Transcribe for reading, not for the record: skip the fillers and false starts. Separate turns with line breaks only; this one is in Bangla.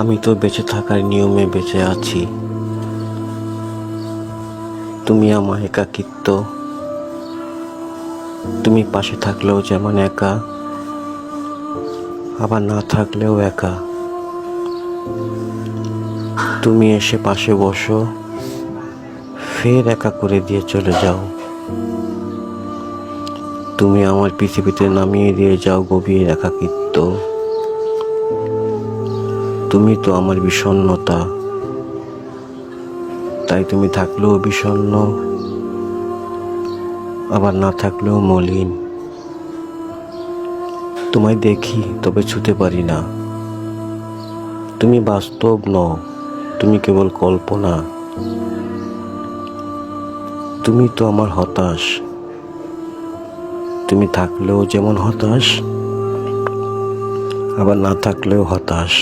আমি তো বেঁচে থাকার নিয়মে বেঁচে আছি। তুমি আমার একাকিত্ব, তুমি পাশে থাকলেও যেমন একা, আবার না থাকলেও একা। তুমি এসে পাশে বসো, ফের একা করে দিয়ে চলে যাও। তুমি আমার পৃথিবীতে নামিয়ে দিয়ে যাও গভীর একাকিত্ব। তুমি তো আমার বিষণ্ণতা, তাই তুমি থাকলেও বিষণ্ণ, আবার না থাকলেও মলিন। তোমায় দেখি তবে ছুতে পারি না। তুমি বাস্তব নও, তুমি কেবল কল্পনা। তুমি তো আমার হতাশ, তুমি থাকলেও যেমন হতাশ, আবার না থাকলেও হতাশ।